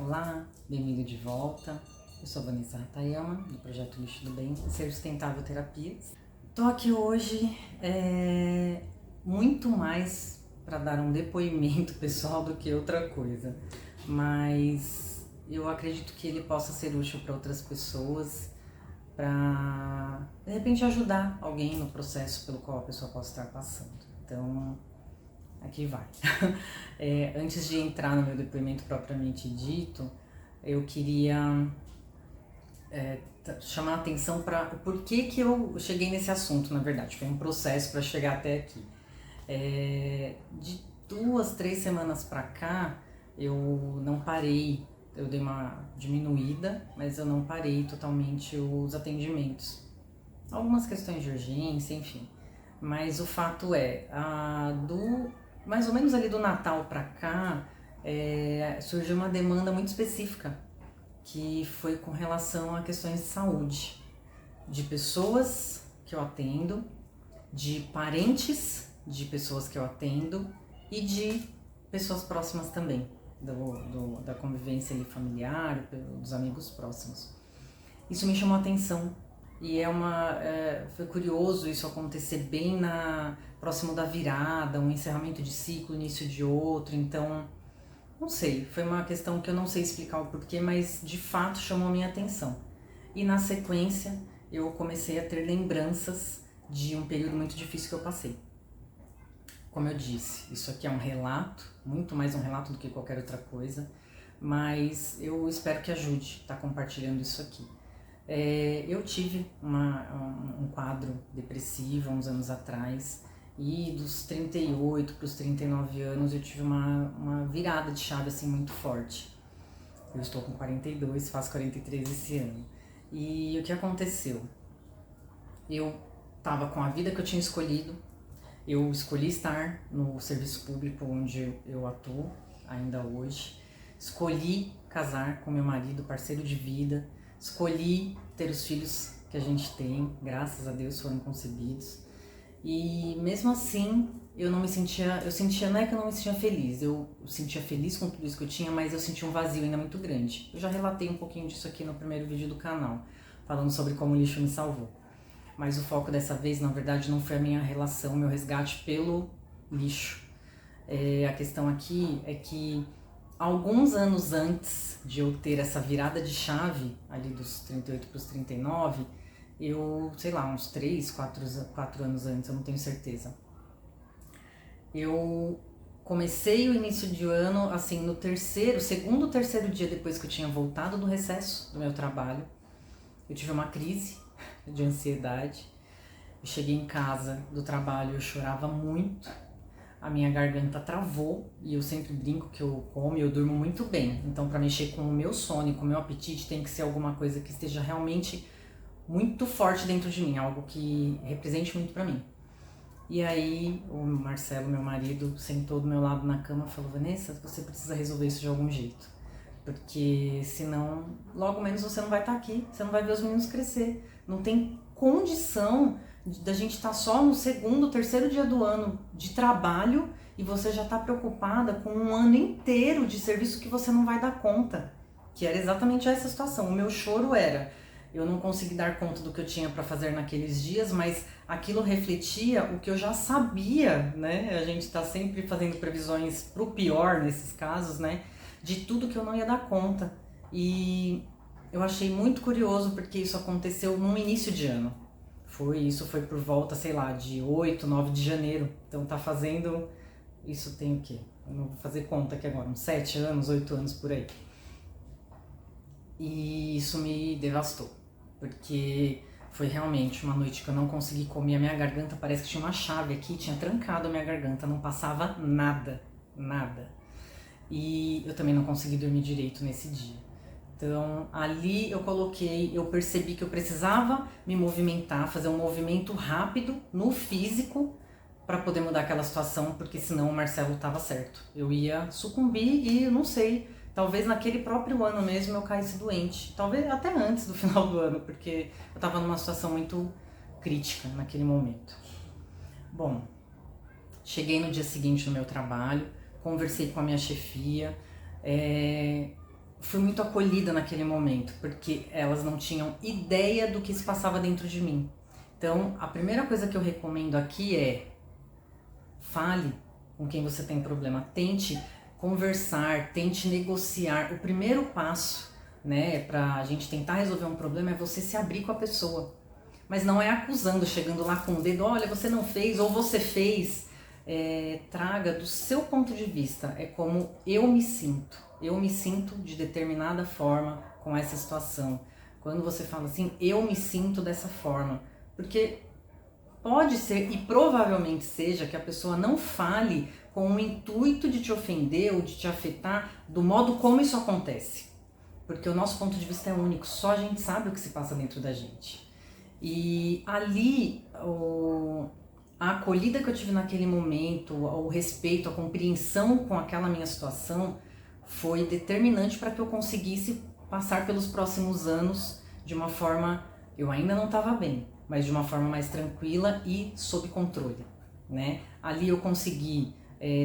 Olá, bem-vindo de volta. Eu sou a Vanessa Hatayama, do projeto Lixo do Bem, Ser Sustentável Terapias. Estou aqui hoje muito mais para dar um depoimento pessoal do que outra coisa, mas eu acredito que ele possa ser útil para outras pessoas, para de repente ajudar alguém no processo pelo qual a pessoa possa estar passando. Então, aqui vai. Antes de entrar no meu depoimento propriamente dito, eu queria chamar a atenção para o porquê que eu cheguei nesse assunto, na verdade. Foi um processo para chegar até aqui. De 2, 3 semanas para cá, eu não parei, eu dei uma diminuída, mas eu não parei totalmente os atendimentos. Algumas questões de urgência, enfim. Mas o fato é, mais ou menos ali do Natal para cá, surgiu uma demanda muito específica, que foi com relação a questões de saúde, de pessoas que eu atendo, de parentes de pessoas que eu atendo e de pessoas próximas também, da convivência ali familiar, dos amigos próximos. Isso me chamou a atenção e foi curioso isso acontecer bem próximo da virada, um encerramento de ciclo, início de outro, então, não sei, foi uma questão que eu não sei explicar o porquê, mas de fato chamou a minha atenção. E na sequência, eu comecei a ter lembranças de um período muito difícil que eu passei. Como eu disse, isso aqui é um relato, muito mais um relato do que qualquer outra coisa, mas eu espero que ajude estar compartilhando isso aqui. Eu tive um quadro depressivo há uns anos atrás e dos 38 para os 39 anos eu tive uma virada de chave assim muito forte. Eu estou com 42, faço 43 esse ano. E o que aconteceu? Eu estava com a vida que eu tinha escolhido, eu escolhi estar no serviço público onde eu atuo ainda hoje, escolhi casar com meu marido, parceiro de vida, escolhi ter os filhos que a gente tem, graças a Deus foram concebidos. E mesmo assim, não é que eu não me sentia feliz, eu sentia feliz com tudo isso que eu tinha, mas eu sentia um vazio ainda muito grande. Eu já relatei um pouquinho disso aqui no primeiro vídeo do canal, falando sobre como o lixo me salvou. Mas o foco dessa vez, na verdade, não foi a minha relação, meu resgate pelo lixo. A questão aqui é que alguns anos antes de eu ter essa virada de chave, ali dos 38 para os 39, sei lá, uns 3, 4 anos antes, eu não tenho certeza. Eu comecei o início de ano, assim, no segundo ou terceiro dia depois que eu tinha voltado do recesso do meu trabalho, eu tive uma crise de ansiedade. Eu cheguei em casa do trabalho, eu chorava muito, a minha garganta travou e eu sempre brinco que eu como e eu durmo muito bem. Então, para mexer com o meu sono e com o meu apetite, tem que ser alguma coisa que esteja realmente muito forte dentro de mim, algo que represente muito para mim. E aí, o Marcelo, meu marido, sentou do meu lado na cama e falou: Vanessa, você precisa resolver isso de algum jeito, porque senão, logo menos você não vai estar aqui, você não vai ver os meninos crescer. Não tem condição da gente estar só no segundo, terceiro dia do ano de trabalho e você já está preocupada com um ano inteiro de serviço que você não vai dar conta. Que era exatamente essa situação. O meu choro era: eu não consegui dar conta do que eu tinha para fazer naqueles dias, mas aquilo refletia o que eu já sabia, né? A gente está sempre fazendo previsões para o pior nesses casos, né? De tudo que eu não ia dar conta. E eu achei muito curioso porque isso aconteceu no início de ano. Isso foi por volta, sei lá, de 8, 9 de janeiro. Então tá fazendo, isso tem o quê? Eu não vou fazer conta aqui agora, uns 7 anos, 8 anos por aí. E isso me devastou, porque foi realmente uma noite que eu não consegui comer, a minha garganta parece que tinha uma chave aqui, tinha trancado a minha garganta, não passava nada, nada. E eu também não consegui dormir direito nesse dia. Então, ali eu percebi que eu precisava me movimentar, fazer um movimento rápido no físico para poder mudar aquela situação, porque senão o Marcelo estava certo. Eu ia sucumbir e, não sei, talvez naquele próprio ano mesmo eu caísse doente. Talvez até antes do final do ano, porque eu estava numa situação muito crítica naquele momento. Bom, cheguei no dia seguinte no meu trabalho, conversei com a minha chefia, fui muito acolhida naquele momento, porque elas não tinham ideia do que se passava dentro de mim. Então, a primeira coisa que eu recomendo aqui é: fale com quem você tem problema, tente conversar, tente negociar. O primeiro passo, né, pra gente tentar resolver um problema é você se abrir com a pessoa. Mas não é acusando, chegando lá com o dedo, olha, você não fez ou você fez. Traga do seu ponto de vista, é como eu me sinto. Eu me sinto de determinada forma com essa situação. Quando você fala assim, eu me sinto dessa forma. Porque pode ser, e provavelmente seja, que a pessoa não fale com o intuito de te ofender ou de te afetar do modo como isso acontece. Porque o nosso ponto de vista é único, só a gente sabe o que se passa dentro da gente. E ali, a acolhida que eu tive naquele momento, o respeito, a compreensão com aquela minha situação foi determinante para que eu conseguisse passar pelos próximos anos de uma forma, eu ainda não estava bem, mas de uma forma mais tranquila e sob controle, né? Ali eu consegui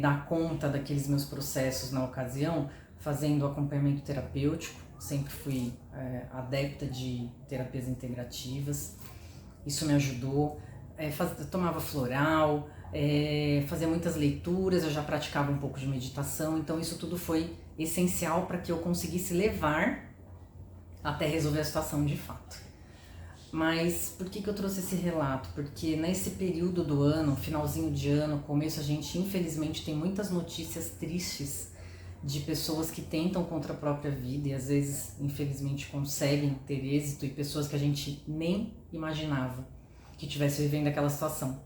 dar conta daqueles meus processos na ocasião, fazendo acompanhamento terapêutico, sempre fui adepta de terapias integrativas, isso me ajudou, eu tomava floral, fazia muitas leituras, eu já praticava um pouco de meditação, então isso tudo foi essencial para que eu conseguisse levar até resolver a situação de fato. Mas por que eu trouxe esse relato? Porque nesse período do ano, finalzinho de ano, começo, a gente infelizmente tem muitas notícias tristes de pessoas que tentam contra a própria vida e às vezes, infelizmente, conseguem ter êxito, e pessoas que a gente nem imaginava que estivesse vivendo aquela situação.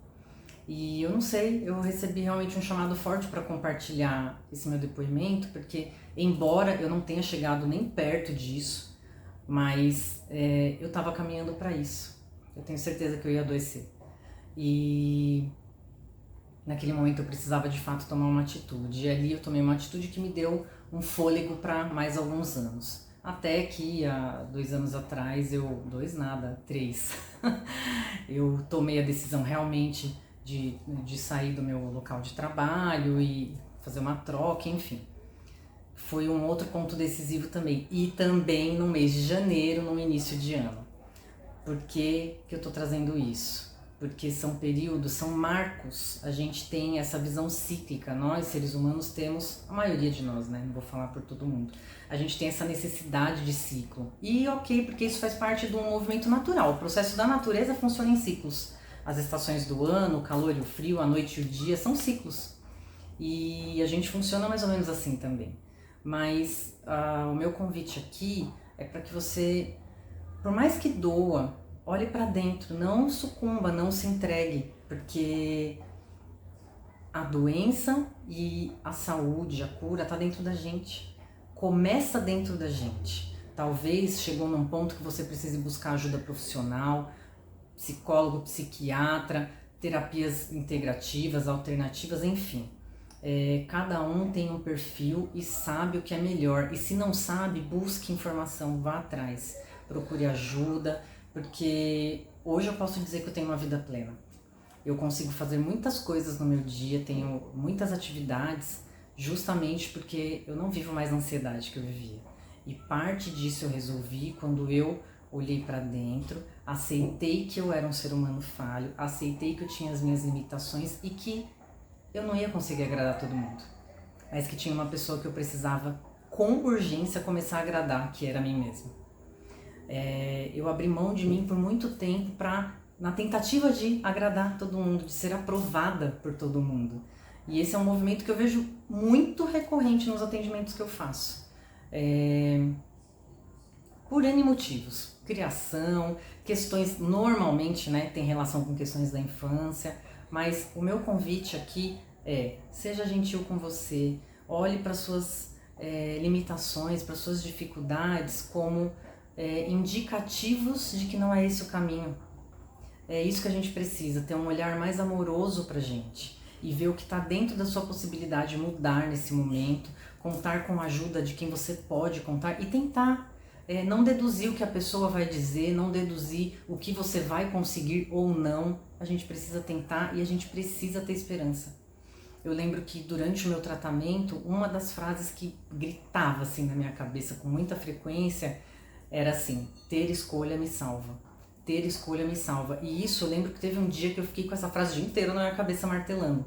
E eu não sei, eu recebi realmente um chamado forte para compartilhar esse meu depoimento, porque embora eu não tenha chegado nem perto disso, mas eu estava caminhando para isso. Eu tenho certeza que eu ia adoecer. E naquele momento eu precisava de fato tomar uma atitude. E ali eu tomei uma atitude que me deu um fôlego para mais alguns anos. Até que há 2 anos atrás, 3, eu tomei a decisão realmente de sair do meu local de trabalho e fazer uma troca, enfim. Foi um outro ponto decisivo também. E também no mês de janeiro, no início de ano. Por que eu estou trazendo isso? Porque são períodos, são marcos, a gente tem essa visão cíclica, nós seres humanos temos, a maioria de nós, né, não vou falar por todo mundo, a gente tem essa necessidade de ciclo, e ok, porque isso faz parte de um movimento natural, o processo da natureza funciona em ciclos, as estações do ano, o calor e o frio, a noite e o dia, são ciclos, e a gente funciona mais ou menos assim também, mas o meu convite aqui é para que você, por mais que doa, olhe para dentro, não sucumba, não se entregue, porque a doença e a saúde, a cura está dentro da gente, começa dentro da gente. Talvez chegou num ponto que você precise buscar ajuda profissional, psicólogo, psiquiatra, terapias integrativas, alternativas, enfim. Cada um tem um perfil e sabe o que é melhor, e se não sabe, busque informação, vá atrás, procure ajuda, porque hoje eu posso dizer que eu tenho uma vida plena. Eu consigo fazer muitas coisas no meu dia, tenho muitas atividades, justamente porque eu não vivo mais a ansiedade que eu vivia. E parte disso eu resolvi quando eu olhei para dentro, aceitei que eu era um ser humano falho, aceitei que eu tinha as minhas limitações e que eu não ia conseguir agradar todo mundo. Mas que tinha uma pessoa que eu precisava com urgência começar a agradar, que era a mim mesma. Eu abri mão de mim por muito tempo na tentativa de agradar todo mundo, de ser aprovada por todo mundo. E esse é um movimento que eu vejo muito recorrente nos atendimentos que eu faço. Por N motivos. Criação, questões normalmente, né, tem relação com questões da infância, mas o meu convite aqui é: seja gentil com você, olhe para suas limitações, para suas dificuldades como indicativos de que não é esse o caminho. É isso que a gente precisa, ter um olhar mais amoroso pra gente e ver o que está dentro da sua possibilidade de mudar nesse momento, contar com a ajuda de quem você pode contar e tentar não deduzir o que a pessoa vai dizer, não deduzir o que você vai conseguir ou não. A gente precisa tentar e a gente precisa ter esperança. eu lembro que durante o meu tratamento, uma das frases que gritava assim na minha cabeça com muita frequência era assim: ter escolha me salva. Ter escolha me salva. E isso eu lembro que teve um dia que eu fiquei com essa frase o dia inteiro na minha cabeça martelando.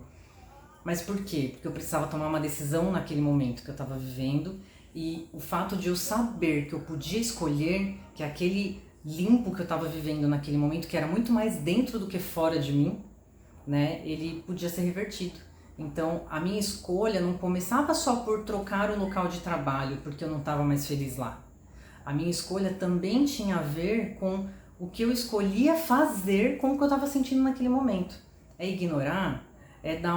Mas por quê? Porque eu precisava tomar uma decisão naquele momento que eu estava vivendo, e o fato de eu saber que eu podia escolher, que aquele limpo que eu estava vivendo naquele momento, que era muito mais dentro do que fora de mim, né, ele podia ser revertido. Então, a minha escolha não começava só por trocar o local de trabalho, porque eu não estava mais feliz lá. A minha escolha também tinha a ver com o que eu escolhia fazer com o que eu estava sentindo naquele momento. É ignorar? É dar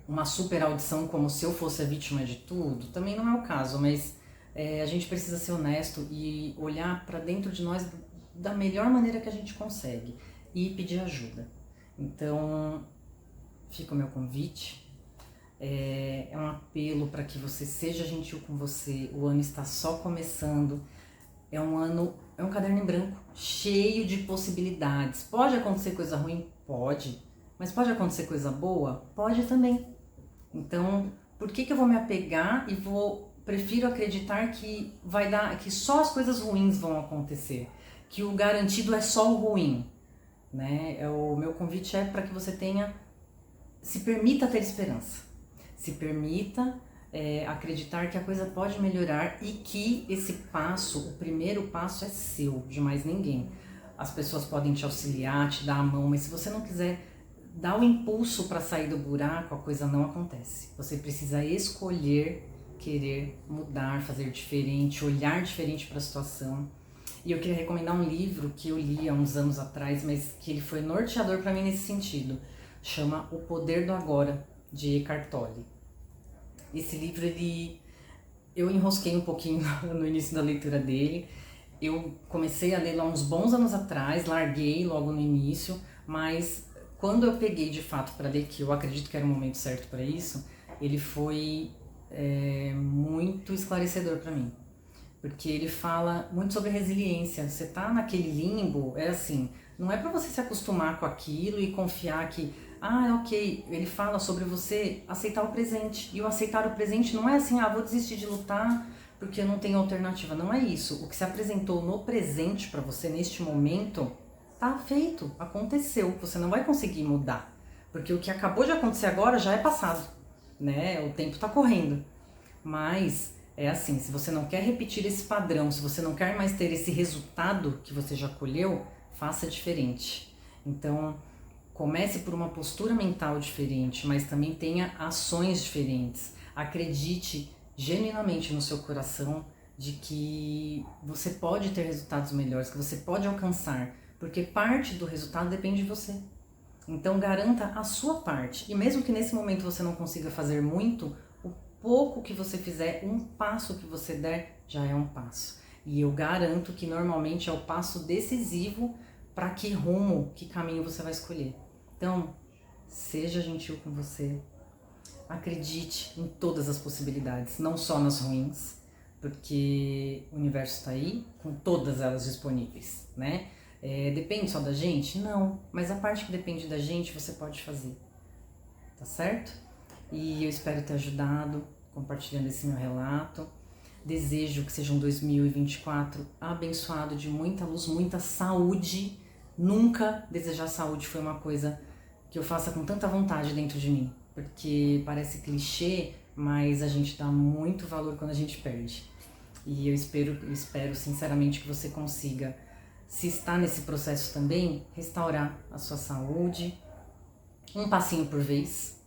uma super audição como se eu fosse a vítima de tudo? Também não é o caso, mas a gente precisa ser honesto e olhar para dentro de nós da melhor maneira que a gente consegue e pedir ajuda. Então, fica o meu convite. É um apelo para que você seja gentil com você. O ano está só começando. É um caderno em branco, cheio de possibilidades. Pode acontecer coisa ruim? Pode. Mas pode acontecer coisa boa? Pode também. Então, por que eu vou me apegar e prefiro acreditar que que só as coisas ruins vão acontecer? Que o garantido é só o ruim, né? O meu convite é para que você se permita ter esperança. Se permita acreditar que a coisa pode melhorar e que esse passo, o primeiro passo é seu, de mais ninguém. As pessoas podem te auxiliar, te dar a mão, mas se você não quiser dar o impulso para sair do buraco, a coisa não acontece. Você precisa escolher, querer mudar, fazer diferente, olhar diferente para a situação. E eu queria recomendar um livro que eu li há uns anos atrás, mas que ele foi norteador para mim nesse sentido. Chama O Poder do Agora, de Eckhart Tolle. Esse livro, eu enrosquei um pouquinho no início da leitura dele. Eu comecei a ler lá uns bons anos atrás, larguei logo no início, mas quando eu peguei de fato para ler, que eu acredito que era o momento certo para isso, ele foi muito esclarecedor para mim. Porque ele fala muito sobre resiliência. Você tá naquele limbo, é assim, não é para você se acostumar com aquilo e confiar que, ok. Ele fala sobre você aceitar o presente. E o aceitar o presente não é assim, vou desistir de lutar porque eu não tenho alternativa. Não é isso. O que se apresentou no presente para você neste momento tá feito, aconteceu. Você não vai conseguir mudar. Porque o que acabou de acontecer agora já é passado, né? O tempo tá correndo. Mas é assim, se você não quer repetir esse padrão, se você não quer mais ter esse resultado que você já colheu, faça diferente. Então, comece por uma postura mental diferente, mas também tenha ações diferentes. Acredite genuinamente no seu coração de que você pode ter resultados melhores, que você pode alcançar, porque parte do resultado depende de você. Então, garanta a sua parte. E mesmo que nesse momento você não consiga fazer muito, pouco que você fizer, um passo que você der, já é um passo. E eu garanto que normalmente é o passo decisivo para que rumo, que caminho você vai escolher. Então, seja gentil com você. Acredite em todas as possibilidades, não só nas ruins, porque o universo está aí com todas elas disponíveis, né? Depende só da gente? Não, mas a parte que depende da gente você pode fazer, tá certo? E eu espero ter ajudado compartilhando esse meu relato. Desejo que seja um 2024 abençoado de muita luz, muita saúde. Nunca desejar saúde foi uma coisa que eu faça com tanta vontade dentro de mim, porque parece clichê, mas a gente dá muito valor quando a gente perde. E eu espero sinceramente que você consiga, se está nesse processo também, restaurar a sua saúde, um passinho por vez,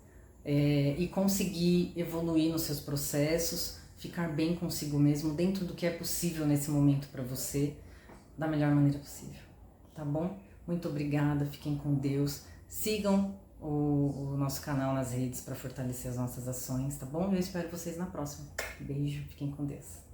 e conseguir evoluir nos seus processos, ficar bem consigo mesmo, dentro do que é possível nesse momento para você, da melhor maneira possível, tá bom? Muito obrigada, fiquem com Deus, sigam o nosso canal nas redes para fortalecer as nossas ações, tá bom? Eu espero vocês na próxima. Beijo, fiquem com Deus.